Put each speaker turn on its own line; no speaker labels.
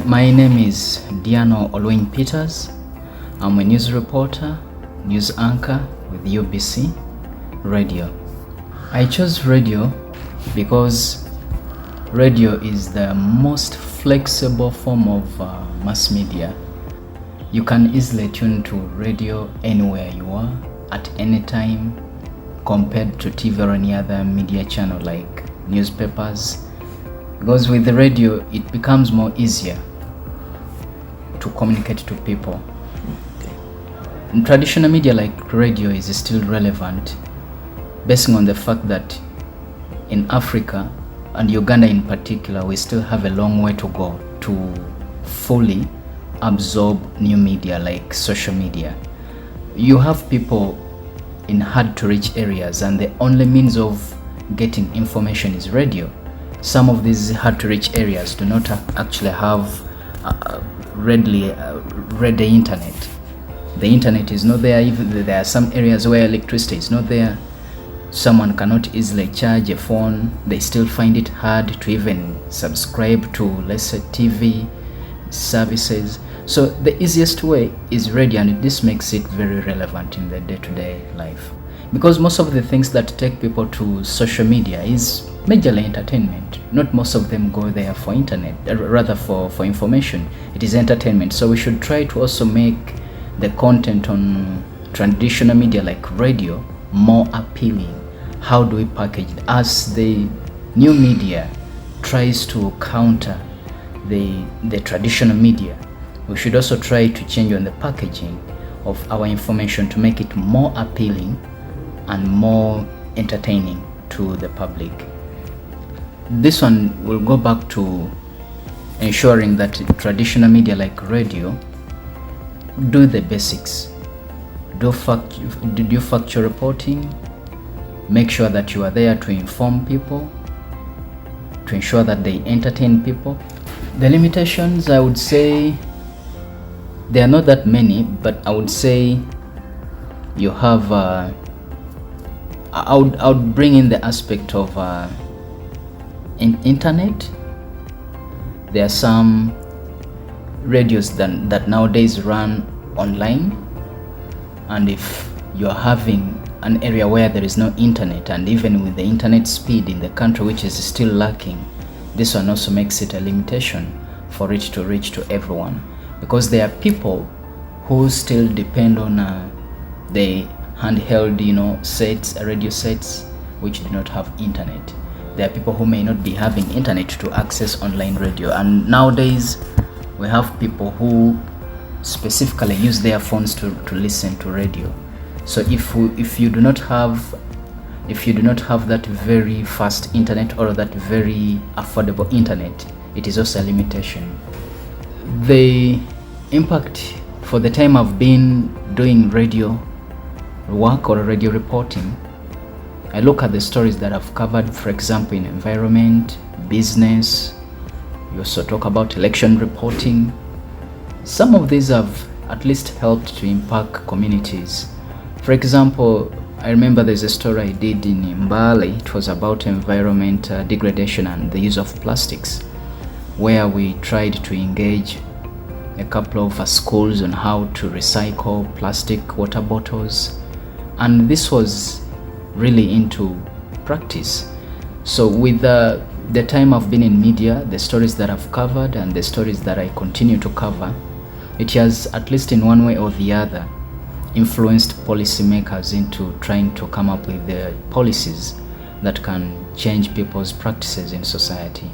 My name is Diano Olwenyi. I'm a news reporter, news anchor with UBC Radio. I chose radio because radio is the most flexible form of mass media. You can easily tune to radio anywhere you are, at any time, compared to TV or any other media channel like newspapers. Because with the radio, it becomes more easier to communicate to people. In traditional media like radio is still relevant, basing on the fact that in Africa and Uganda in particular, we still have a long way to go to fully absorb new media like social media. You have people in hard to reach areas and the only means of getting information is radio. Some of these hard to reach areas do not actually have ready internet. The internet is not there. Even there are some areas where electricity is not there. Someone cannot easily charge a phone. They still find it hard to even subscribe to, let's say, TV services. So the easiest way is radio, and this makes it very relevant in the day-to-day life. Because most of the things that take people to social media is majorly entertainment. Not most of them go there for internet, rather for information. It is entertainment. So we should try to also make the content on traditional media like radio more appealing. How do we package it? As the new media tries to counter the traditional media, we should also try to change on the packaging of our information to make it more appealing and more entertaining to the public. This one will go back to ensuring that traditional media like radio do the basics. Do factual reporting. Make sure that you are there to inform people, to ensure that they entertain people. The limitations, I would say, there are not that many, but I would say you have I would bring in the aspect of internet. There are some radios that nowadays run online, and if you're having an area where there is no internet, and even with the internet speed in the country which is still lacking, this one also makes it a limitation for it to reach to everyone, because there are people who still depend on the handheld radio sets which do not have internet. There are people who may not be having internet to access online radio, and nowadays we have people who specifically use their phones to listen to radio. So if you do not have that very fast internet or that very affordable internet, it is also a limitation. The impact for the time I've been doing radio work or radio reporting, I look at the stories that I've covered, for example, in environment, business. We also talk about election reporting. Some of these have at least helped to impact communities. For example, I remember there's a story I did in Mbale. It was about environment degradation and the use of plastics, where we tried to engage a couple of schools on how to recycle plastic water bottles. And this was really into practice. So with the time I've been in media, the stories that I've covered and the stories that I continue to cover, it has, at least in one way or the other, influenced policymakers into trying to come up with the policies that can change people's practices in society.